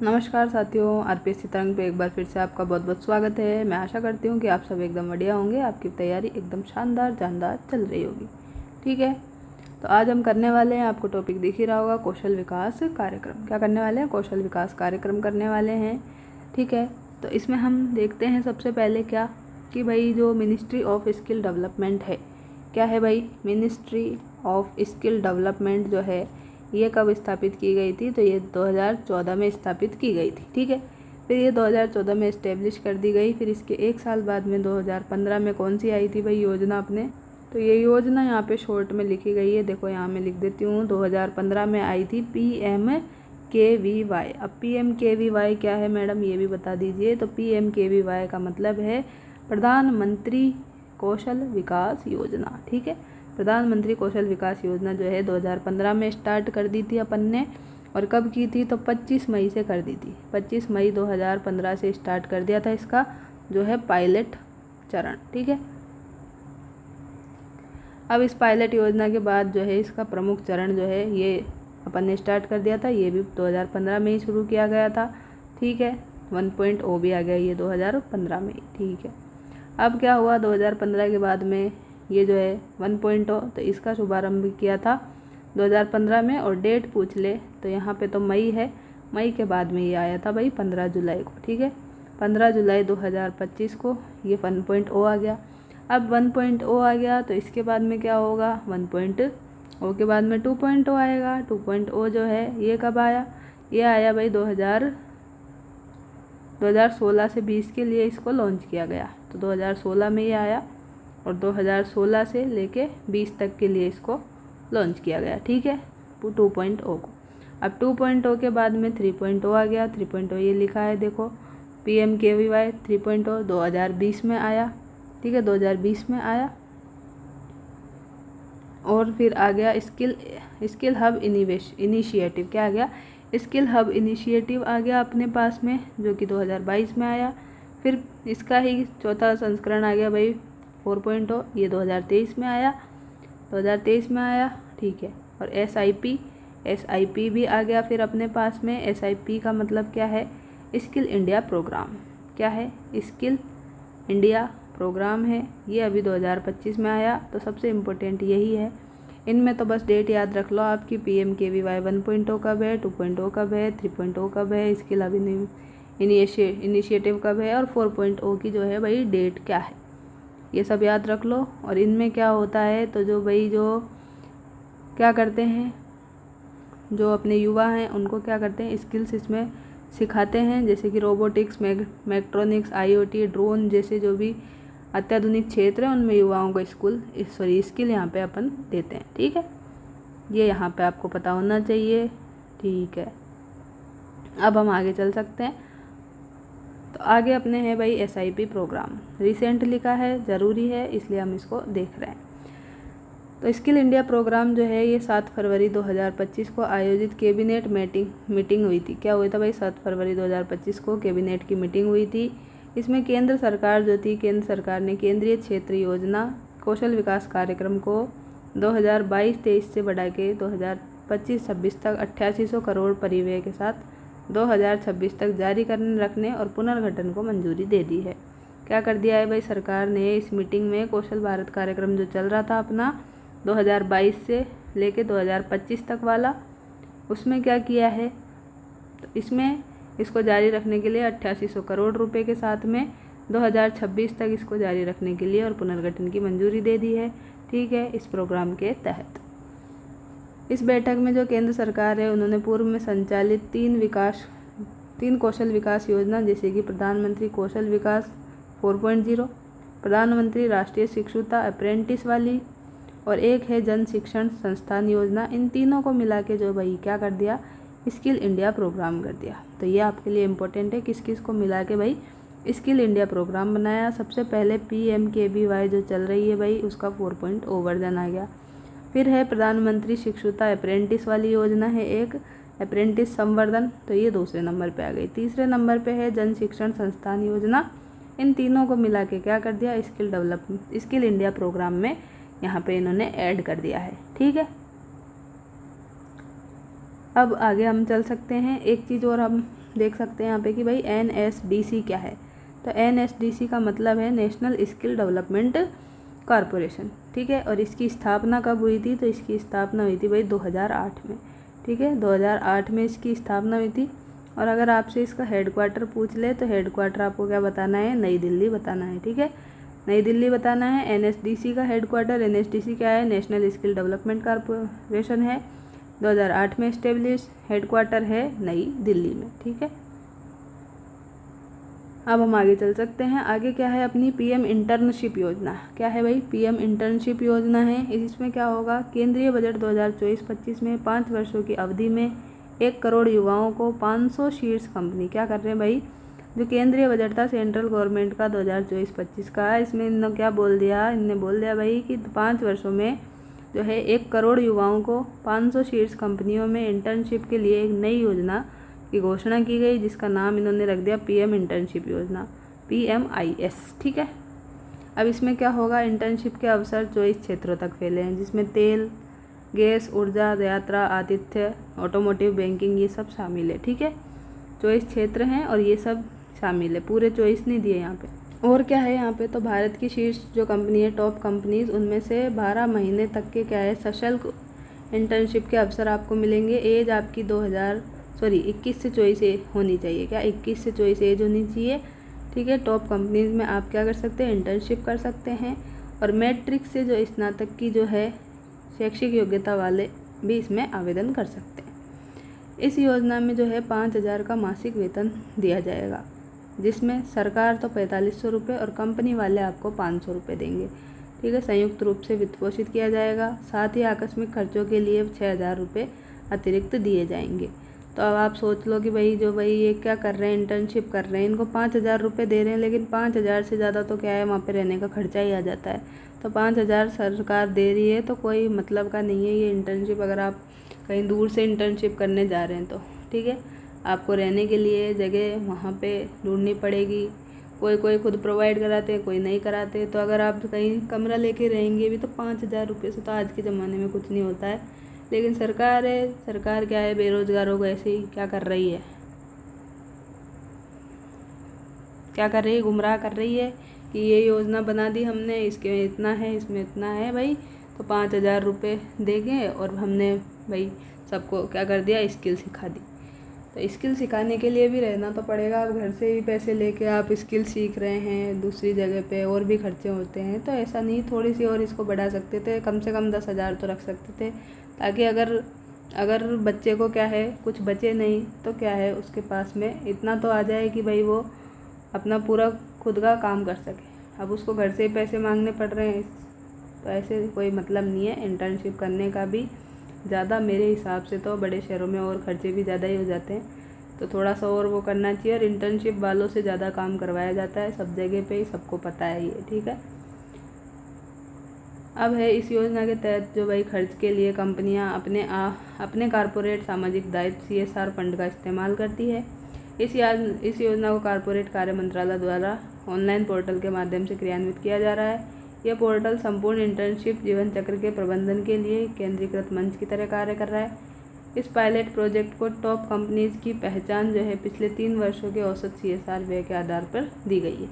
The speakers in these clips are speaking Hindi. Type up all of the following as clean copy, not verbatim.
नमस्कार साथियों, आरपीएससी तरंग पे एक बार फिर से आपका बहुत बहुत स्वागत है। मैं आशा करती हूँ कि आप सब एकदम बढ़िया होंगे, आपकी तैयारी एकदम शानदार जानदार चल रही होगी। ठीक है, तो आज हम करने वाले हैं, आपको टॉपिक दिख ही रहा होगा, कौशल विकास कार्यक्रम। क्या करने वाले हैं? कौशल विकास कार्यक्रम करने वाले हैं। ठीक है, तो इसमें हम देखते हैं सबसे पहले क्या कि भाई जो मिनिस्ट्री ऑफ स्किल डेवलपमेंट है, क्या है भाई? मिनिस्ट्री ऑफ स्किल डेवलपमेंट जो है ये कब स्थापित की गई थी? तो ये 2014 में स्थापित की गई थी। ठीक है, फिर ये 2014 में इस्टेब्लिश कर दी गई। फिर इसके एक साल बाद में 2015 में कौन सी आई थी भाई योजना अपने? तो ये योजना यहाँ पे शॉर्ट में लिखी गई है, देखो यहाँ मैं लिख देती हूँ। 2015 में आई थी PMKVY। अब PMKVY क्या है मैडम, ये भी बता दीजिए। तो PMKVY का मतलब है प्रधानमंत्री कौशल विकास योजना। ठीक है, प्रधानमंत्री कौशल विकास योजना जो है 2015 में स्टार्ट कर दी थी अपन ने। और कब की थी? तो 25 मई से कर दी थी। 25 मई 2015 से स्टार्ट कर दिया था इसका जो है पायलट चरण। ठीक है, अब इस पायलट योजना के बाद जो है इसका प्रमुख चरण जो है ये अपन ने स्टार्ट कर दिया था। ये भी 2015 में ही शुरू किया गया था। ठीक है, 1.0 भी आ गया ये 2015 में। ठीक है, अब क्या हुआ 2015 के बाद में ये जो है 1.0, तो इसका शुभारंभ किया था 2015 में। और डेट पूछ ले तो यहाँ पे तो मई है, मई के बाद में ये आया था भाई 15 जुलाई को। ठीक है, 15 जुलाई 2025 को ये 1.0 आ गया। अब 1.0 आ गया तो इसके बाद में क्या होगा? 1.0 के बाद में 2.0 आएगा। 2.0 जो है ये कब आया? ये आया भाई 2016 से 20 के लिए इसको लॉन्च किया गया। तो 2016 में ये आया और 2016 से लेके 20 तक के लिए इसको लॉन्च किया गया। ठीक है, 2.0 को। अब 2.0 के बाद में 3.0 आ गया। 3.0 ये लिखा है देखो, PMKVY 3.0 2020 में आया। ठीक है, 2020 में आया। और फिर आ गया स्किल हब इनिशिएटिव। क्या आ गया? स्किल हब इनिशिएटिव आ गया अपने पास में, जो कि 2022 में आया। फिर इसका ही चौथा संस्करण आ गया भाई 4.0, ये 2023 में आया। 2023 में आया। ठीक है, और SIP भी आ गया फिर अपने पास में। SIP का मतलब क्या है? Skill India program. क्या है? स्किल इंडिया प्रोग्राम है, ये अभी 2025 में आया। तो सबसे इम्पोर्टेंट यही है। इनमें तो बस डेट याद रख लो आपकी, PMKVY 1.0 कब है, 2.0 कब है, 3.0 कब है, स्किल हब इनिशिएटिव कब है, और 4.0 की जो है भाई डेट क्या है, ये सब याद रख लो। और इनमें क्या होता है, तो जो भाई जो क्या करते हैं, जो अपने युवा हैं उनको क्या करते हैं, स्किल्स इसमें सिखाते हैं, जैसे कि रोबोटिक्स, मैक्ट्रॉनिक्स, IoT, ड्रोन जैसे जो भी अत्याधुनिक क्षेत्र है उनमें युवाओं को स्किल यहाँ पे अपन देते हैं। ठीक है, ये यहाँ पे आपको पता होना चाहिए। ठीक है, अब हम आगे चल सकते हैं। तो आगे अपने हैं भाई SIP प्रोग्राम। रिसेंट लिखा है, ज़रूरी है, इसलिए हम इसको देख रहे हैं। तो स्किल इंडिया प्रोग्राम जो है ये 7 फरवरी 2025 को आयोजित कैबिनेट मीटिंग हुई थी। क्या हुआ था भाई? 7 फरवरी 2025 को कैबिनेट की मीटिंग हुई थी। इसमें केंद्र सरकार जो थी, केंद्र सरकार ने केंद्रीय क्षेत्र योजना कौशल विकास कार्यक्रम को 2022-23 से बढ़ा के 2025-26 तक 8800 करोड़ परिव्यय के साथ 2026 तक जारी करने, रखने और पुनर्गठन को मंजूरी दे दी है। क्या कर दिया है भाई सरकार ने? इस मीटिंग में कौशल भारत कार्यक्रम जो चल रहा था अपना 2022 से लेके 2025 तक वाला, उसमें क्या किया है? तो इसमें इसको जारी रखने के लिए 8800 करोड़ रुपए के साथ में 2026 तक इसको जारी रखने के लिए और पुनर्गठन की मंजूरी दे दी है। ठीक है, इस प्रोग्राम के तहत इस बैठक में जो केंद्र सरकार है उन्होंने पूर्व में संचालित 3 कौशल विकास योजना, जैसे कि प्रधानमंत्री कौशल विकास 4.0, प्रधानमंत्री राष्ट्रीय शिक्षुता अप्रेंटिस वाली, और एक है जन शिक्षण संस्थान योजना, इन तीनों को मिला के जो भाई क्या कर दिया? स्किल इंडिया प्रोग्राम कर दिया। तो ये आपके लिए इम्पोर्टेंट है, किस किस को मिला के भाई स्किल इंडिया प्रोग्राम बनाया। सबसे पहले PMKVY जो चल रही है भाई उसका 4.0 वर्जन आ गया। फिर है प्रधानमंत्री शिक्षुता अप्रेंटिस वाली योजना है एक, अप्रेंटिस संवर्धन, तो ये दूसरे नंबर पे आ गई। तीसरे नंबर पे है जन शिक्षण संस्थान योजना। इन तीनों को मिला के क्या कर दिया? स्किल इंडिया प्रोग्राम में यहाँ पे इन्होंने ऐड कर दिया है। ठीक है, अब आगे हम चल सकते हैं। एक चीज़ और हम देख सकते हैं यहाँ पे कि भाई NSDC क्या है। तो NSDC का मतलब है नेशनल स्किल डेवलपमेंट कॉरपोरेशन, ठीक है। और इसकी स्थापना कब हुई थी? तो इसकी स्थापना हुई थी भाई 2008 में, ठीक है। 2008 में इसकी स्थापना हुई थी। और अगर आपसे इसका हेडक्वार्टर पूछ ले तो हेडक्वार्टर आपको क्या बताना है? नई दिल्ली बताना है, ठीक है। नई दिल्ली बताना है। NSDC का हेडक्वार्टर, NSDC क्या है? नेशनल स्किल डेवलपमेंट कॉरपोरेशन है। 2008 में इस्टेब्लिश, हेडक्वार्टर है नई दिल्ली में, ठीक है। अब हम आगे चल सकते हैं। आगे क्या है अपनी PM इंटर्नशिप योजना। क्या है भाई? PM इंटर्नशिप योजना है। इसमें क्या होगा? केंद्रीय बजट 2024-25 में 5 वर्षों की अवधि में 1 करोड़ युवाओं को 500 शीर्ष कंपनी क्या कर रहे हैं भाई? जो केंद्रीय बजट था सेंट्रल गवर्नमेंट का 2024-25 का, इसमें इन्होंने क्या बोल दिया? इनने बोल दिया भाई कि 5 वर्षों में जो है 1 करोड़ युवाओं को 500 शीर्ष कंपनियों में इंटर्नशिप के लिए एक नई योजना की घोषणा की गई, जिसका नाम इन्होंने रख दिया PM इंटर्नशिप योजना, PMIS, ठीक है। अब इसमें क्या होगा? इंटर्नशिप के अवसर 24 क्षेत्रों तक फैले हैं, जिसमें तेल, गैस, ऊर्जा, यात्रा, आतिथ्य, ऑटोमोटिव, बैंकिंग, ये सब शामिल है, ठीक है। 24 क्षेत्र हैं और ये सब शामिल है, पूरे 24 नहीं दिए यहाँ पे। और क्या है यहाँ पे? तो भारत की शीर्ष जो कंपनी है, टॉप कंपनीज, उनमें से 12 महीने तक के क्या है? सशुल्क इंटर्नशिप के अवसर आपको मिलेंगे। एज आपकी 21 से 24 होनी चाहिए। क्या? 21 से 24 एज होनी चाहिए, ठीक है। टॉप कंपनीज में आप क्या कर सकते हैं? इंटर्नशिप कर सकते हैं। और मैट्रिक से जो स्नातक की जो है शैक्षिक योग्यता वाले भी इसमें आवेदन कर सकते हैं। इस योजना में जो है 5,000 का मासिक वेतन दिया जाएगा, जिसमें सरकार तो 4500 रुपये और कंपनी वाले आपको 500 रुपये देंगे, ठीक है। संयुक्त रूप से वित्त पोषित किया जाएगा। साथ ही आकस्मिक खर्चों के लिए 6,000 रुपये अतिरिक्त दिए जाएंगे। तो अब आप सोच लो कि भाई ये क्या कर रहे हैं? इंटर्नशिप कर रहे हैं, इनको 5,000 रुपये दे रहे हैं, लेकिन 5,000 से ज़्यादा तो क्या है, वहाँ पे रहने का खर्चा ही आ जाता है। तो 5,000 सरकार दे रही है तो कोई मतलब का नहीं है ये इंटर्नशिप। अगर आप कहीं दूर से इंटर्नशिप करने जा रहे हैं तो ठीक है, आपको रहने के लिए जगह वहाँ पे ढूंढनी पड़ेगी। कोई खुद प्रोवाइड कराते हैं, कोई नहीं कराते। तो अगर आप कहीं कमरा लेके रहेंगे भी तो 5,000 रुपये से तो आज के ज़माने में कुछ नहीं होता है। लेकिन सरकार क्या है, बेरोज़गारों को ऐसे ही क्या कर रही है? क्या कर रही है? गुमराह कर रही है कि ये योजना बना दी हमने, इसके इतना है, इसमें इतना है भाई, तो 5,000 रुपये देंगे और हमने भाई सबको क्या कर दिया? स्किल सिखा दी। तो स्किल सिखाने के लिए भी रहना तो पड़ेगा। आप घर से ही पैसे लेके आप स्किल सीख रहे हैं दूसरी जगह पे, और भी खर्चे होते हैं। तो ऐसा नहीं, थोड़ी सी और इसको बढ़ा सकते थे, कम से कम 10,000 तो रख सकते थे, ताकि अगर बच्चे को क्या है कुछ बचे नहीं तो क्या है उसके पास में इतना तो आ जाए कि भाई वो अपना पूरा खुद का काम कर सके। अब उसको घर से ही पैसे मांगने पड़ रहे हैं, तो ऐसे कोई मतलब नहीं है। इंटर्नशिप करने का भी ज़्यादा मेरे हिसाब से तो बड़े शहरों में और खर्चे भी ज़्यादा ही हो जाते हैं, तो थोड़ा सा और वो करना चाहिए। और इंटर्नशिप वालों से ज़्यादा काम करवाया जाता है सब जगह पे ही, सबको पता है ये, ठीक है। अब है इस योजना के तहत जो भाई खर्च के लिए कंपनियां अपने कॉरपोरेट सामाजिक दायित्व CSR फंड का इस्तेमाल करती है। इस योजना को कॉरपोरेट कार्य मंत्रालय द्वारा ऑनलाइन पोर्टल के माध्यम से क्रियान्वित किया जा रहा है। यह पोर्टल संपूर्ण इंटर्नशिप जीवन चक्र के प्रबंधन के लिए केंद्रीकृत मंच की तरह कार्य कर रहा है। इस पायलट प्रोजेक्ट को टॉप कंपनीज की पहचान जो है पिछले 3 वर्षों के औसत CSR व्यय के आधार पर दी गई है।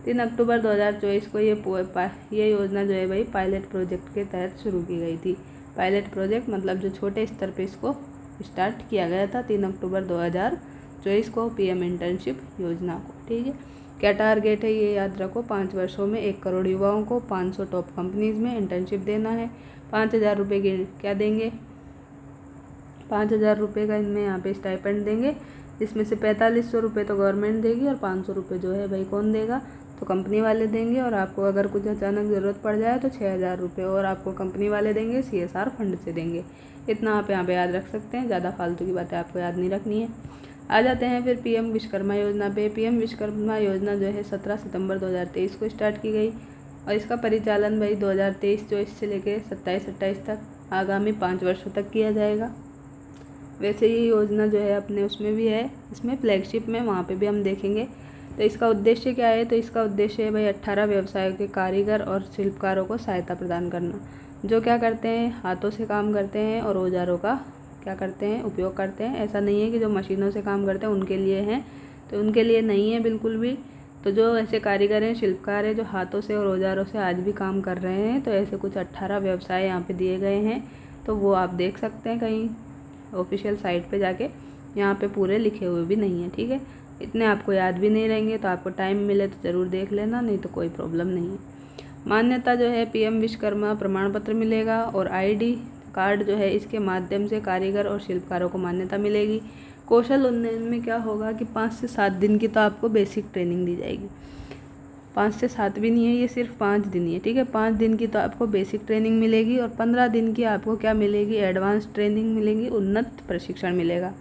3 अक्टूबर 2024 को ये योजना जो है भाई पायलट प्रोजेक्ट के तहत शुरू की गई थी। पायलट प्रोजेक्ट मतलब जो छोटे स्तर पे इसको स्टार्ट किया गया था 3 अक्टूबर 2024 को PM इंटर्नशिप योजना को, ठीक है। क्या टारगेट है ये याद रखो, 5 वर्षों में 1 करोड़ युवाओं को 500 टॉप कंपनीज में इंटर्नशिप देना है। 5,000 रुपये के क्या देंगे? 5,000 रुपये का इनमें यहाँ पे स्टाइपेंड देंगे, जिसमें से 4500 रुपये तो गवर्नमेंट देगी और 500 रुपये जो है भाई कौन देगा? तो कंपनी वाले देंगे। और आपको अगर कुछ अचानक ज़रूरत पड़ जाए तो 6,000 रुपये और आपको कंपनी वाले देंगे, CSR फंड से देंगे। इतना आप यहाँ पे याद रख सकते हैं, ज़्यादा फालतू की बातें आपको याद नहीं रखनी है। आ जाते हैं फिर PM विश्वकर्मा योजना पे। PM विश्वकर्मा योजना जो है 17 सितंबर 2023 को स्टार्ट की गई और इसका परिचालन भाई 2023-24 से लेकर 27-28 तक आगामी 5 वर्षों तक किया जाएगा। वैसे ये योजना जो है अपने उसमें भी है, इसमें फ्लैगशिप में, वहाँ पे भी हम देखेंगे। तो इसका उद्देश्य क्या है? तो इसका उद्देश्य है भाई 18 व्यवसायों के कारीगर और शिल्पकारों को सहायता प्रदान करना, जो क्या करते हैं? हाथों से काम करते हैं और औजारों का क्या करते हैं, उपयोग करते हैं। ऐसा नहीं है कि जो मशीनों से काम करते हैं उनके लिए हैं, तो उनके लिए नहीं है बिल्कुल भी। तो जो ऐसे कारीगर हैं, शिल्पकार हैं, जो हाथों से और औजारों से आज भी काम कर रहे हैं, तो ऐसे कुछ 18 व्यवसाय यहाँ पे दिए गए हैं। तो वो आप देख सकते हैं कहीं ऑफिशियल साइट पे जाके, यहाँ पे पूरे लिखे हुए भी नहीं है, ठीक है। इतने आपको याद भी नहीं रहेंगे, तो आपको टाइम मिले तो ज़रूर देख लेना, नहीं तो कोई प्रॉब्लम नहीं है। मान्यता जो है पीएम विश्वकर्मा प्रमाण पत्र मिलेगा, और आईडी कार्ड जो है इसके माध्यम से कारीगर और शिल्पकारों को मान्यता मिलेगी। कौशल उन्नयन में क्या होगा कि 5 से 7 दिन की तो आपको बेसिक ट्रेनिंग दी जाएगी। 5 से 7 भी नहीं है, ये सिर्फ 5 दिन ही है, ठीक है। 5 दिन की तो आपको बेसिक ट्रेनिंग मिलेगी, और 15 दिन की आपको क्या मिलेगी, एडवांस ट्रेनिंग मिलेगी, उन्नत प्रशिक्षण मिलेगा।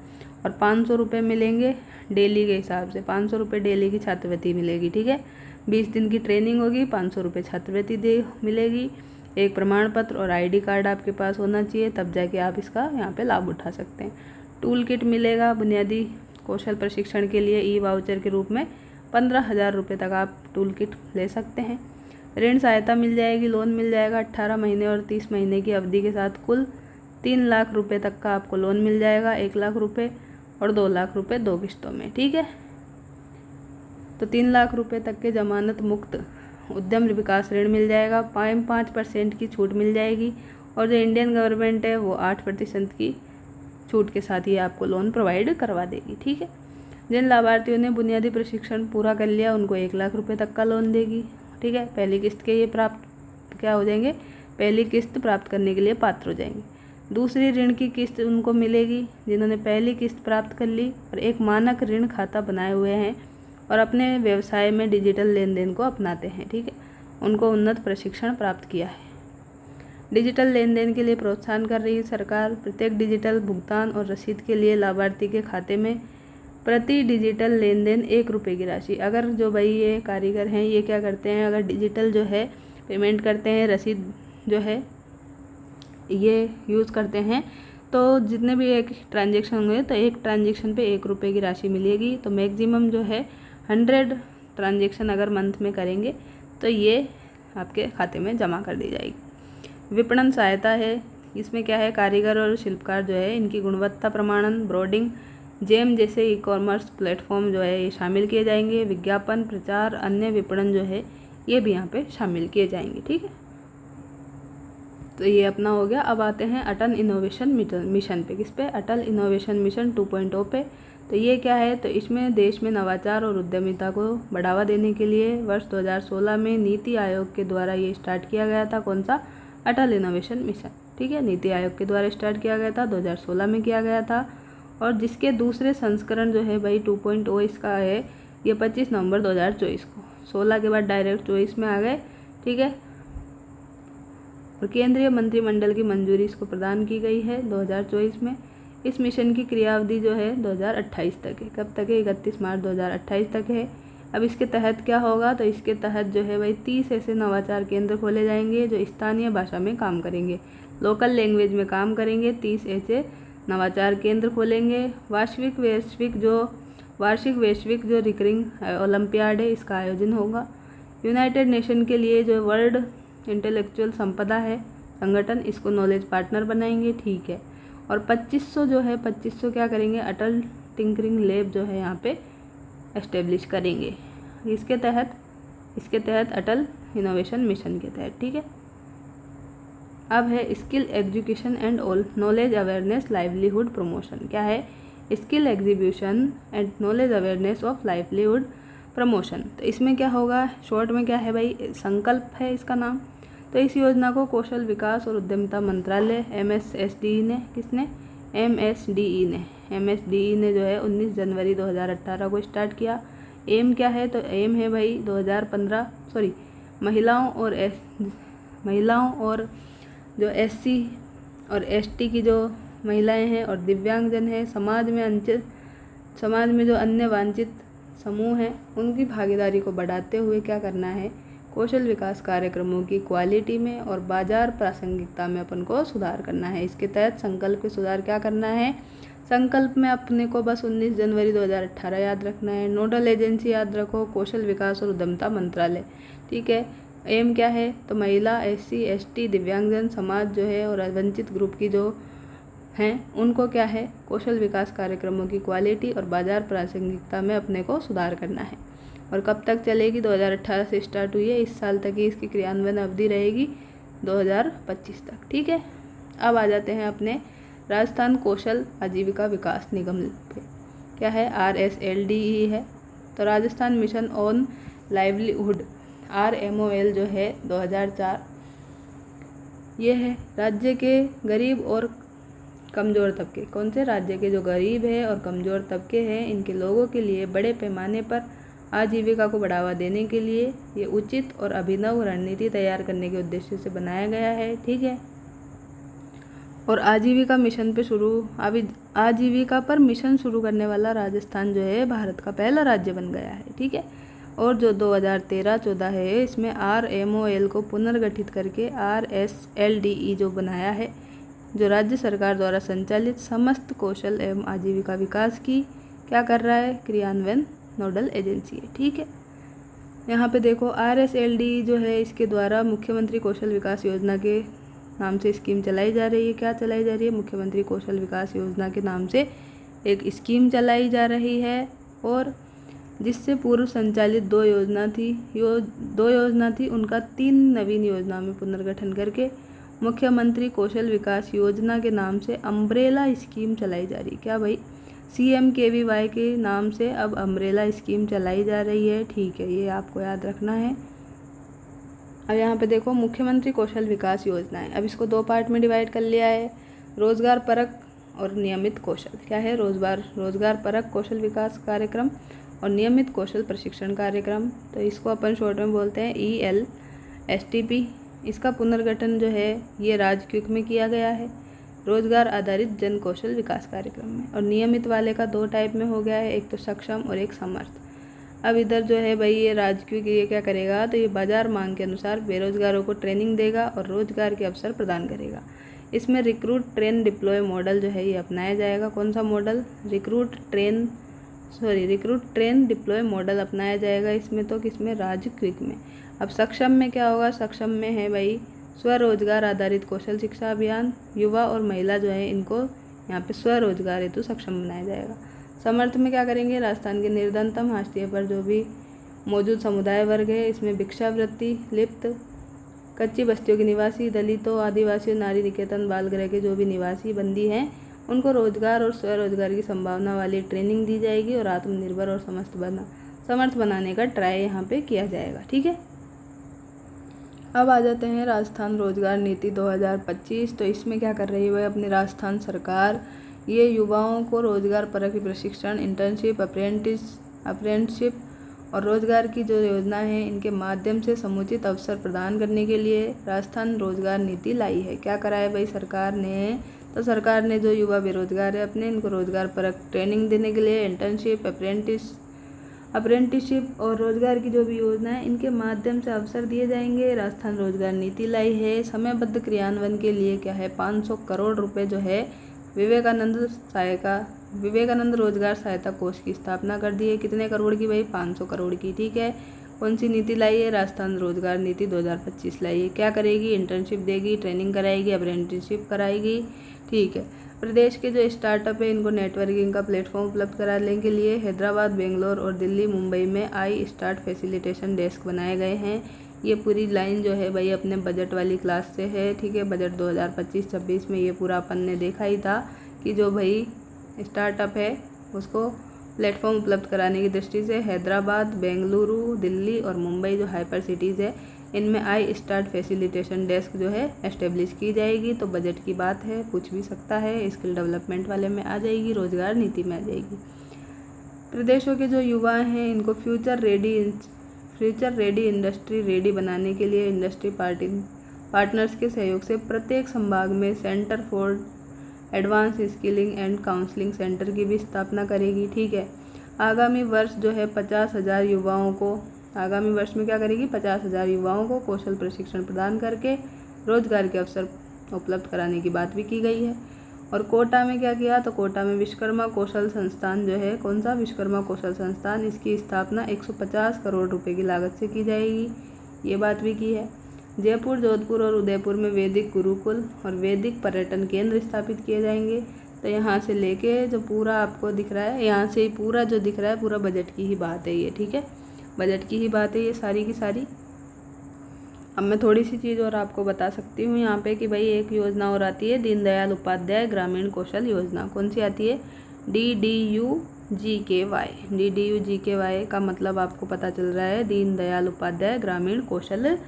और 500 रुपये मिलेंगे डेली के हिसाब से, 500 रुपये डेली की छात्रवृत्ति मिलेगी, ठीक है। 20 दिन की ट्रेनिंग होगी, 500 रुपये छात्रवृत्ति मिलेगी। एक प्रमाण पत्र और आईडी कार्ड आपके पास होना चाहिए, तब जाके आप इसका यहाँ पे लाभ उठा सकते हैं। टूल किट मिलेगा बुनियादी कौशल प्रशिक्षण के लिए, ई वाउचर के रूप में 15,000 रुपये तक आप टूल किट ले सकते हैं। ऋण सहायता मिल जाएगी, लोन मिल जाएगा 18 महीने और 30 महीने की अवधि के साथ। कुल 3 लाख रुपये तक का आपको लोन मिल जाएगा, 1 लाख रुपये और 2 लाख रुपये 2 किस्तों में, ठीक है। तो 3 लाख रुपये तक के जमानत मुक्त उद्यम विकास ऋण मिल जाएगा, 5% की छूट मिल जाएगी, और जो इंडियन गवर्नमेंट है वो 8% की छूट के साथ ही आपको लोन प्रोवाइड करवा देगी, ठीक है। जिन लाभार्थियों ने बुनियादी प्रशिक्षण पूरा कर लिया उनको 1 लाख रुपये तक का लोन देगी, ठीक है। पहली किस्त के ये प्राप्त क्या हो जाएंगे, पहली किस्त प्राप्त करने के लिए पात्र हो जाएंगे। दूसरी ऋण की किस्त उनको मिलेगी जिन्होंने पहली किस्त प्राप्त कर ली और एक मानक ऋण खाता बनाए हुए हैं और अपने व्यवसाय में डिजिटल लेन देन को अपनाते हैं, ठीक है। उनको उन्नत प्रशिक्षण प्राप्त किया है। डिजिटल लेन देन के लिए प्रोत्साहन कर रही है सरकार। प्रत्येक डिजिटल भुगतान और रसीद के लिए लाभार्थी के खाते में प्रति डिजिटल लेन देन 1 रुपये की राशि, अगर जो भाई ये कारीगर हैं ये क्या करते हैं, अगर डिजिटल जो है पेमेंट करते हैं, रसीद जो है ये यूज़ करते हैं, तो जितने भी एक ट्रांजेक्शन होंगे तो एक ट्रांजेक्शन पे 1 रुपये की राशि मिलेगी। तो मैक्सिमम जो है 100 ट्रांजेक्शन अगर मंथ में करेंगे तो ये आपके खाते में जमा कर दी जाएगी। विपणन सहायता है, इसमें क्या है, कारीगर और शिल्पकार जो है इनकी गुणवत्ता प्रमाणन, ब्रांडिंग, जेम जैसे ई कॉमर्स प्लेटफॉर्म जो है ये शामिल किए जाएंगे। विज्ञापन, प्रचार, अन्य विपणन जो है ये भी यहाँ पे शामिल किए जाएंगे, ठीक है। तो ये अपना हो गया। अब आते हैं अटल इनोवेशन मिशन पे। किस पे, अटल इनोवेशन मिशन 2.0 पे। तो ये क्या है, तो इसमें देश में नवाचार और उद्यमिता को बढ़ावा देने के लिए वर्ष 2016 में नीति आयोग के द्वारा ये स्टार्ट किया गया था। कौन सा, अटल इनोवेशन मिशन, ठीक है। नीति आयोग के द्वारा स्टार्ट किया गया था, 2016 में किया गया था। और जिसके दूसरे संस्करण जो है भाई 2.0 इसका है, ये 25 नवंबर 2024 को, 16 के बाद डायरेक्ट 24 में आ गए, ठीक है। और केंद्रीय मंत्रिमंडल की मंजूरी इसको प्रदान की गई है 2024 में। इस मिशन की क्रियावधि जो है 2028 तक है। कब तक है, 31 मार्च 2028 तक है। अब इसके तहत क्या होगा, तो इसके तहत जो है भाई 30 ऐसे नवाचार केंद्र खोले जाएंगे जो स्थानीय भाषा में काम करेंगे, लोकल लैंग्वेज में काम करेंगे। 30 ऐसे नवाचार केंद्र खोलेंगे। वार्षिक वैश्विक जो रिकरिंग ओलंपियाड है इसका आयोजन होगा। यूनाइटेड नेशन के लिए जो वर्ल्ड इंटेलेक्चुअल संपदा है संगठन, इसको नॉलेज पार्टनर बनाएंगे, ठीक है। और 2500 जो है 2500 क्या करेंगे, अटल टिंकरिंग लैब जो है यहाँ पे एस्टेब्लिश करेंगे इसके तहत अटल इनोवेशन मिशन के तहत, ठीक है। अब है skill execution and knowledge awareness livelihood promotion. क्या है, skill execution and knowledge awareness of livelihood promotion. तो इसमें क्या होगा, शॉर्ट में क्या है भाई, संकल्प है इसका नाम। तो इस योजना को कौशल विकास और उद्यमिता मंत्रालय MSDE ने जो है 19 जनवरी 2018 को स्टार्ट किया। एम क्या है, तो एम है भाई महिलाओं और जो SC और ST की जो महिलाएं हैं और दिव्यांगजन हैं, समाज में जो अन्य वांछित समूह हैं उनकी भागीदारी को बढ़ाते हुए क्या करना है, कौशल विकास कार्यक्रमों की क्वालिटी में और बाजार प्रासंगिकता में अपन को सुधार करना है। इसके तहत संकल्प के सुधार क्या करना है, संकल्प में अपने को बस 19 जनवरी 2018 याद रखना है। नोडल एजेंसी याद रखो, कौशल विकास और उद्यमिता मंत्रालय, ठीक है। एम क्या है, तो महिला, SC ST दिव्यांगजन समाज जो है और वंचित ग्रुप की जो हैं उनको क्या है, कौशल विकास कार्यक्रमों की क्वालिटी और बाजार प्रासंगिकता में अपने को सुधार करना है। और कब तक चलेगी, 2018 से स्टार्ट हुई है, इस साल तक ही इसकी क्रियान्वयन अवधि रहेगी 2025 तक। ठीक है, अब आ जाते हैं अपने राजस्थान कौशल आजीविका विकास निगम पे। क्या है, RSLDE है। तो Rajasthan mission on livelihood RMOL जो है 2004, ये है राज्य के गरीब और कमज़ोर तबके। कौन से, राज्य के जो गरीब है और कमज़ोर तबके हैं इनके लोगों के लिए बड़े पैमाने पर आजीविका को बढ़ावा देने के लिए ये उचित और अभिनव रणनीति तैयार करने के उद्देश्य से बनाया गया है। ठीक है, और आजीविका पर मिशन शुरू करने वाला राजस्थान जो है भारत का पहला राज्य बन गया है। ठीक है, और जो 2013-14 है इसमें RMOL को पुनर्गठित करके RSLDE जो बनाया है, जो राज्य सरकार द्वारा संचालित समस्त कौशल एवं आजीविका विकास की क्या कर रहा है, क्रियान्वयन नोडल एजेंसी है। ठीक है, यहाँ पे देखो RSLDE जो है इसके द्वारा मुख्यमंत्री कौशल विकास योजना के नाम से स्कीम चलाई जा रही है। क्या चलाई जा रही है, मुख्यमंत्री कौशल विकास योजना के नाम से एक स्कीम चलाई जा रही है। और जिससे पूर्व संचालित दो योजना थी उनका 3 नवीन योजना में पुनर्गठन करके मुख्यमंत्री कौशल विकास योजना के नाम से अम्ब्रेला स्कीम चलाई जा रही। क्या भाई, CMKVY के नाम से अब अम्ब्रेला स्कीम चलाई जा रही है। ठीक है, ये आपको याद रखना है। अब यहाँ पे देखो मुख्यमंत्री कौशल विकास योजना है। अब इसको 2 पार्ट में डिवाइड कर लिया है, रोजगार परक और नियमित कौशल। क्या है, रोजगार परक कौशल विकास कार्यक्रम और नियमित कौशल प्रशिक्षण कार्यक्रम। तो इसको अपन शॉर्ट में बोलते हैं ELSTP। इसका पुनर्गठन जो है ये राजक्विक में किया गया है, रोजगार आधारित जन कौशल विकास कार्यक्रम में। और नियमित वाले का 2 टाइप में हो गया है, एक तो सक्षम और एक समर्थ। अब इधर जो है भाई ये राजक्विक ये क्या करेगा, तो ये बाजार मांग के अनुसार बेरोजगारों को ट्रेनिंग देगा और रोजगार के अवसर प्रदान करेगा। इसमें रिक्रूट ट्रेन डिप्लॉय मॉडल जो है ये अपनाया जाएगा। कौन सा model, recruit train deploy model अपनाया जाएगा इसमें। तो किसमें, राजक्विक में। अब सक्षम में क्या होगा, सक्षम में है भाई स्वरोजगार आधारित कौशल शिक्षा अभियान। युवा और महिला जो है इनको यहाँ पे स्वरोजगार हेतु सक्षम बनाया जाएगा। समर्थ में क्या करेंगे, राजस्थान के निर्धनतम हाशिए पर जो भी मौजूद समुदाय वर्ग है इसमें भिक्षावृत्ति लिप्त कच्ची बस्तियों के निवासी, दलितों, आदिवासियों, नारी निकेतन बाल गृह के जो भी निवासी बंदी हैं उनको रोजगार और स्वरोजगार की संभावना वाली ट्रेनिंग दी जाएगी और आत्मनिर्भर और समर्थ बनाने का ट्राई यहाँ पे किया जाएगा। ठीक है, अब आ जाते हैं राजस्थान रोजगार नीति 2025। तो इसमें क्या कर रही है अपनी राजस्थान सरकार, ये युवाओं को रोजगार परक प्रशिक्षण, इंटर्नशिप, अप्रेंटिसशिप और रोजगार की जो योजना है इनके माध्यम से समुचित अवसर प्रदान करने के लिए राजस्थान रोजगार नीति लाई है। क्या करा है भाई सरकार ने, तो सरकार ने जो युवा बेरोजगार है अपने इनको रोजगार परक ट्रेनिंग देने के लिए इंटर्नशिप, अप्रेंटिसशिप और रोजगार की जो भी योजना है इनके माध्यम से अवसर दिए जाएंगे। राजस्थान रोजगार नीति लाई है। समयबद्ध क्रियान्वयन के लिए क्या है, 500 करोड़ रुपए जो है विवेकानंद रोजगार सहायता कोष की स्थापना कर दी है। कितने करोड़ की भाई, 500 करोड़ की। ठीक है, कौन सी नीति लाई है, राजस्थान रोजगार नीति 2025 लाई है। क्या करेगी, इंटर्नशिप देगी, ट्रेनिंग कराएगी, अप्रेंटिसशिप कराएगी। ठीक है, प्रदेश के जो स्टार्टअप है इनको नेटवर्किंग का प्लेटफॉर्म उपलब्ध कराने के लिए हैदराबाद, बेंगलोर और दिल्ली, मुंबई में iStart फैसिलिटेशन डेस्क बनाए गए हैं। ये पूरी लाइन जो है भाई अपने बजट वाली क्लास से है। ठीक है, बजट 2025-26 में ये पूरा अपन ने देखा ही था कि जो भाई स्टार्टअप है उसको प्लेटफॉर्म उपलब्ध कराने की दृष्टि से हैदराबाद, बेंगलुरु, दिल्ली और मुंबई जो हाइपर सिटीज़ है इनमें iStart फैसिलिटेशन डेस्क जो है एस्टेब्लिश की जाएगी। तो बजट की बात है, पूछ भी सकता है, स्किल डेवलपमेंट वाले में आ जाएगी, रोजगार नीति में आ जाएगी। प्रदेशों के जो युवा हैं इनको फ्यूचर रेडी इंडस्ट्री रेडी बनाने के लिए इंडस्ट्री पार्टनर्स के सहयोग से प्रत्येक संभाग में centre for advance skilling and counselling centre की भी स्थापना करेगी। ठीक है, आगामी वर्ष जो है 50,000 युवाओं को, आगामी वर्ष में क्या करेगी, 50,000 युवाओं को कौशल प्रशिक्षण प्रदान करके रोजगार के अवसर उपलब्ध कराने की बात भी की गई है। और कोटा में क्या किया, तो कोटा में विश्वकर्मा कौशल संस्थान जो है, कौन सा, विश्वकर्मा कौशल संस्थान, इसकी स्थापना 150 करोड़ रुपए की लागत से की जाएगी, ये बात भी की है। जयपुर, जोधपुर और उदयपुर में वैदिक गुरुकुल और वैदिक पर्यटन केंद्र स्थापित किए जाएंगे। तो यहाँ से लेके जो पूरा आपको दिख रहा है, यहाँ से पूरा जो दिख रहा है पूरा बजट की ही बात है ये, ठीक है, बजट की ही बात है ये सारी की सारी। अब मैं थोड़ी सी चीज़ और आपको बता सकती हूँ यहाँ पे कि भाई एक योजना और आती है दीनदयाल उपाध्याय ग्रामीण कौशल योजना। कौन सी आती है? DDU-GKY। DDU-GKY का मतलब आपको पता चल रहा है दीनदयाल उपाध्याय ग्रामीण कौशल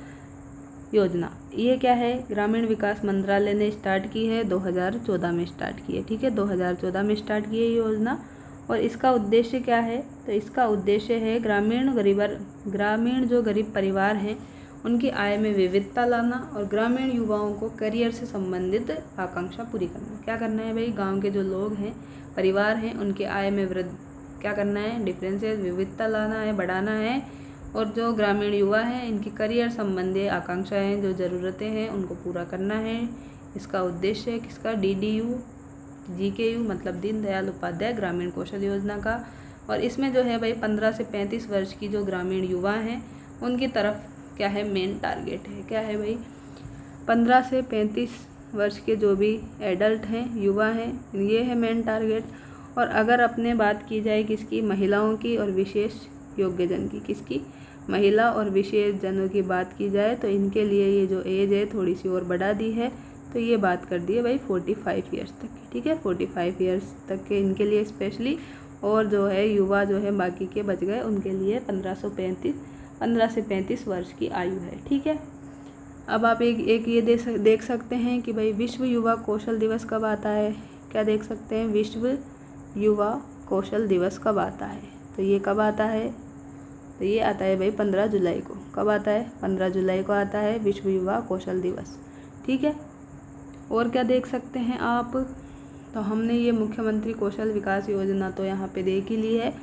योजना। ये क्या है? ग्रामीण विकास मंत्रालय ने स्टार्ट की है, 2014 में स्टार्ट की है, ठीक है, 2014 में स्टार्ट की है ये योजना। और इसका उद्देश्य क्या है? तो इसका उद्देश्य है ग्रामीण जो गरीब परिवार हैं उनकी आय में विविधता लाना और ग्रामीण युवाओं को करियर से संबंधित आकांक्षा पूरी करना। क्या करना है भाई? गांव के जो लोग हैं, परिवार हैं, उनके आय में क्या करना है? डिफरेंसेस, विविधता लाना है, बढ़ाना है। और जो ग्रामीण युवा हैं इनकी करियर संबंधी आकांक्षाएं, जो ज़रूरतें हैं उनको पूरा करना है। इसका उद्देश्य है किसका? DDU-GKU मतलब दीनदयाल उपाध्याय ग्रामीण कौशल योजना का। और इसमें जो है भाई 15 से 35 वर्ष की जो ग्रामीण युवा हैं उनकी तरफ क्या है? मेन टारगेट है। क्या है भाई? 15 से 35 वर्ष के जो भी एडल्ट हैं, युवा हैं, ये है मेन टारगेट। और अगर अपने बात की जाए किसकी? महिलाओं की और विशेष योग्यजन की। किसकी? महिला और विशेष जनों की बात की जाए तो इनके लिए ये जो एज है थोड़ी सी और बढ़ा दी है। तो ये बात कर दी है भाई 45 ईयर्स तक की, ठीक है, 45 ईयर्स तक के इनके लिए स्पेशली। और जो है युवा जो है बाकी के बच गए उनके लिए 15 से 35 वर्ष की आयु है, ठीक है। अब आप एक ये देख सकते हैं कि भाई विश्व युवा कौशल दिवस कब आता है? क्या देख सकते हैं? विश्व युवा कौशल दिवस कब आता है? तो ये कब आता है? तो ये आता है भाई 15 जुलाई को। कब आता है? 15 जुलाई को आता है विश्व युवा कौशल दिवस, ठीक है। और क्या देख सकते हैं आप? तो हमने ये मुख्यमंत्री कौशल विकास योजना तो यहाँ पे देख ही ली है,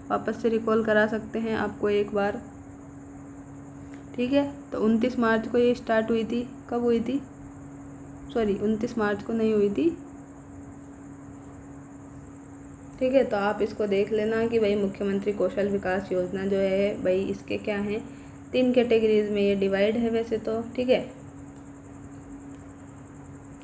वापस से रिकॉल करा सकते हैं आपको एक बार, ठीक है। तो 29 मार्च को ये स्टार्ट हुई थी। कब हुई थी? सॉरी 29 मार्च को नहीं हुई थी, ठीक है। तो आप इसको देख लेना कि भाई मुख्यमंत्री कौशल विकास योजना जो है भाई इसके क्या हैं, 3 कैटेगरीज में ये डिवाइड है वैसे तो, ठीक है।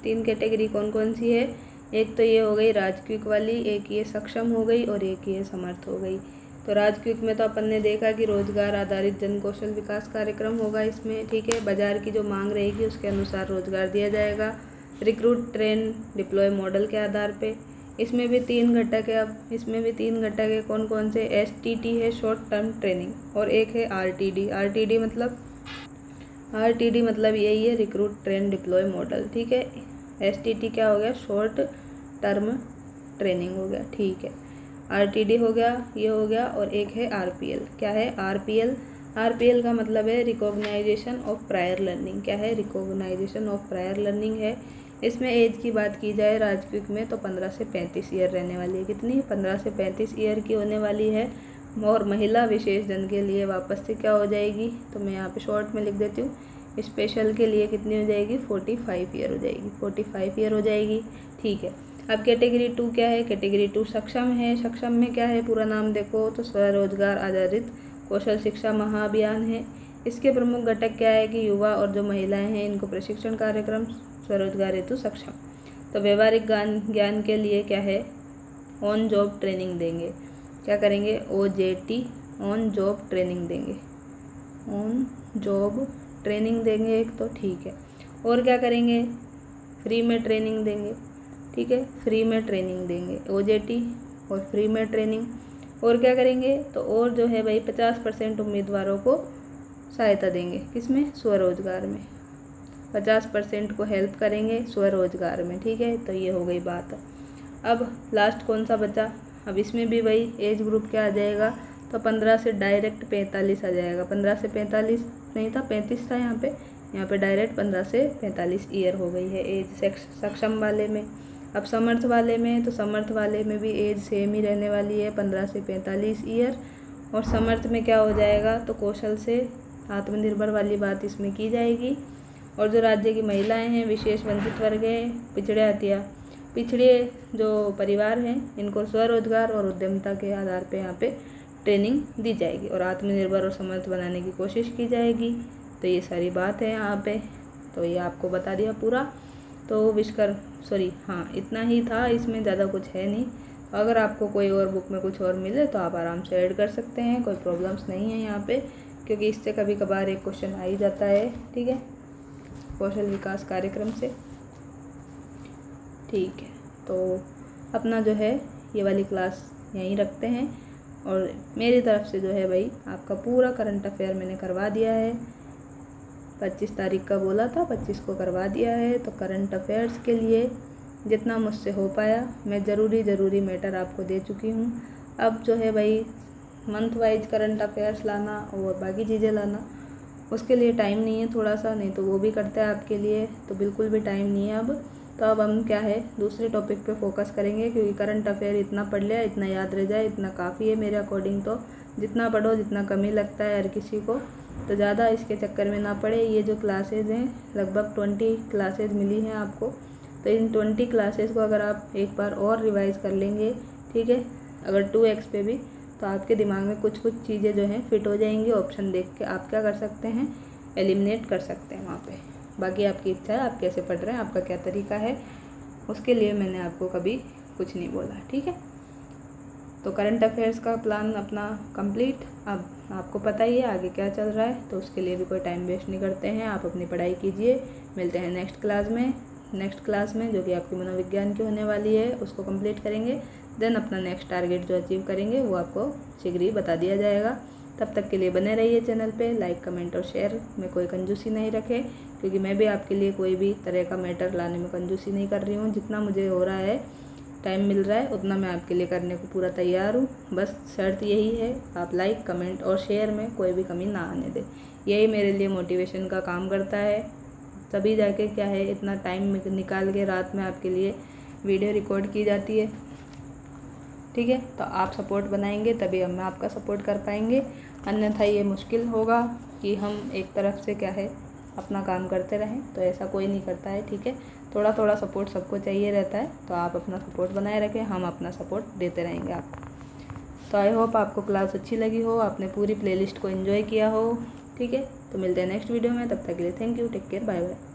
3 कैटेगरी कौन कौन सी है? एक तो ये हो गई राजकीय वाली, एक ये सक्षम हो गई और एक ये समर्थ हो गई। तो राजकीय में तो अपन ने देखा कि रोजगार आधारित जन कौशल विकास कार्यक्रम होगा इसमें, ठीक है। बाजार की जो मांग रहेगी उसके अनुसार रोजगार दिया जाएगा, रिक्रूट ट्रेन डिप्लॉय मॉडल के आधार पे। इसमें भी 3 घटक है। अब इसमें भी 3 घटक है, कौन कौन से? STT है शॉर्ट टर्म ट्रेनिंग, और एक है RTD। RTD मतलब यही है, रिक्रूट ट्रेन डिप्लॉय मॉडल, ठीक है। STT क्या हो गया? शॉर्ट टर्म ट्रेनिंग हो गया, ठीक है। RTD हो गया, ये हो गया। और एक है RPL। क्या है? RPL का मतलब है रिकॉग्नाइजेशन ऑफ प्रायर लर्निंग। क्या है? रिकॉग्नाइजेशन ऑफ प्रायर लर्निंग है। इसमें एज की बात की जाए राजकीय में तो 15 से 35 ईयर रहने वाली है। कितनी? 15 से 35 ईयर की होने वाली है। और महिला विशेष जन के लिए वापस से क्या हो जाएगी? तो मैं यहाँ पे शॉर्ट में लिख देती हूँ, स्पेशल के लिए कितनी हो जाएगी? 45 ईयर हो जाएगी, 45 ईयर हो जाएगी, ठीक है। अब कैटेगरी 2 क्या है? कैटेगरी 2 सक्षम है। सक्षम में क्या है? पूरा नाम देखो तो स्वरोजगार आधारित कौशल शिक्षा महाअभियान है। इसके प्रमुख घटक क्या है कि युवा और जो महिलाएं हैं इनको प्रशिक्षण कार्यक्रम स्वरोजगार हेतु सक्षम। तो व्यवहारिक ज्ञान के लिए क्या है? ऑन जॉब ट्रेनिंग देंगे। क्या करेंगे? OJT ऑन जॉब ट्रेनिंग देंगे, ऑन जॉब ट्रेनिंग देंगे एक तो, ठीक है। और क्या करेंगे? फ्री में ट्रेनिंग देंगे, ठीक है, फ्री में ट्रेनिंग देंगे, OJT और फ्री में ट्रेनिंग। और क्या करेंगे? तो और जो है भाई 50% उम्मीदवारों को सहायता देंगे, किसमें? स्वरोजगार में। 50% को हेल्प करेंगे स्वरोजगार में, ठीक है। तो ये हो गई बात। अब लास्ट कौन सा बचा? अब इसमें भी वही एज ग्रुप क्या आ जाएगा? तो 15 से डायरेक्ट 45 आ जाएगा। 15 से 45 नहीं था, 35 था यहाँ पे डायरेक्ट 15 से 45 ईयर हो गई है एज सक्षम वाले में। अब समर्थ वाले में, तो समर्थ वाले में भी एज सेम ही रहने वाली है, 15 से 45 ईयर। और समर्थ में क्या हो जाएगा? तो कौशल से आत्मनिर्भर वाली बात इसमें की जाएगी। और जो राज्य की महिलाएं हैं, विशेष वंचित वर्ग हैं, पिछड़े जो परिवार हैं, इनको स्वरोजगार और उद्यमिता के आधार पे यहाँ पे ट्रेनिंग दी जाएगी और आत्मनिर्भर और समर्थ बनाने की कोशिश की जाएगी। तो ये सारी बात है यहाँ पे, तो ये आपको बता दिया पूरा। तो हाँ इतना ही था, इसमें ज़्यादा कुछ है नहीं। अगर आपको कोई और बुक में कुछ और मिले तो आप आराम से ऐड कर सकते हैं, कोई प्रॉब्लम्स नहीं है यहाँ पे, क्योंकि इससे कभी कभार एक क्वेश्चन आ ही जाता है। ठीक है, कौशल विकास कार्यक्रम से। ठीक है, तो अपना जो है ये वाली क्लास यहीं रखते हैं, और मेरी तरफ से जो है भाई आपका पूरा करंट अफेयर मैंने करवा दिया है। 25 तारीख का बोला था, 25 को करवा दिया है। तो करंट अफेयर्स के लिए जितना मुझसे हो पाया मैं ज़रूरी मैटर आपको दे चुकी हूँ। अब जो है भाई मंथ वाइज करंट अफेयर्स लाना और बाकी चीज़ें लाना, उसके लिए टाइम नहीं है थोड़ा सा, नहीं तो वो भी करता है आपके लिए, तो बिल्कुल भी टाइम नहीं है अब। तो अब हम क्या है दूसरे टॉपिक पे फोकस करेंगे, क्योंकि करंट अफेयर इतना पढ़ लिया, इतना याद रह जाए, इतना काफ़ी है मेरे अकॉर्डिंग। तो जितना पढ़ो जितना कम ही लगता है हर किसी को, तो ज़्यादा इसके चक्कर में ना पड़े। ये जो क्लासेज हैं लगभग 20 क्लासेज मिली हैं आपको, तो इन 20 क्लासेज को अगर आप एक बार और रिवाइज़ कर लेंगे, ठीक है, अगर 2x पे भी, तो आपके दिमाग में कुछ चीज़ें जो हैं फिट हो जाएंगी। ऑप्शन देख के आप क्या कर सकते हैं, एलिमिनेट कर सकते हैं वहाँ पे। बाकी आपकी इच्छा है, आप कैसे पढ़ रहे हैं, आपका क्या तरीका है, उसके लिए मैंने आपको कभी कुछ नहीं बोला। ठीक है, तो करंट अफेयर्स का प्लान अपना कंप्लीट। अब आपको पता ही है आगे क्या चल रहा है, तो उसके लिए भी कोई टाइम वेस्ट नहीं करते हैं, आप अपनी पढ़ाई कीजिए। मिलते हैं नेक्स्ट क्लास में जो कि आपकी मनोविज्ञान की होने वाली है, उसको कंप्लीट करेंगे। देन अपना नेक्स्ट टारगेट जो अचीव करेंगे वो आपको शीघ्र ही बता दिया जाएगा। तब तक के लिए बने रहिए चैनल पे, लाइक कमेंट और शेयर में कोई कंजूसी नहीं रखे, क्योंकि मैं भी आपके लिए कोई भी तरह का मैटर लाने में कंजूसी नहीं कर रही हूँ। जितना मुझे हो रहा है, टाइम मिल रहा है, उतना मैं आपके लिए करने को पूरा तैयार हूँ। बस शर्त यही है, आप लाइक कमेंट और शेयर में कोई भी कमी ना आने दें। यही मेरे लिए मोटिवेशन का काम करता है, तभी जाके क्या है इतना टाइम निकाल के रात में आपके लिए वीडियो रिकॉर्ड की जाती है। ठीक है, तो आप सपोर्ट बनाएंगे तभी हम आपका सपोर्ट कर पाएंगे, अन्यथा ये मुश्किल होगा कि हम एक तरफ से क्या है अपना काम करते रहें, तो ऐसा कोई नहीं करता है। ठीक है, थोड़ा थोड़ा सपोर्ट सबको चाहिए रहता है, तो आप अपना सपोर्ट बनाए रखें, हम अपना सपोर्ट देते रहेंगे आपको। तो आई होप आपको क्लास अच्छी लगी हो, आपने पूरी प्लेलिस्ट को एंजॉय किया हो। ठीक है, तो मिलते हैं नेक्स्ट वीडियो में, तब तक के लिए thank you, take care, bye bye.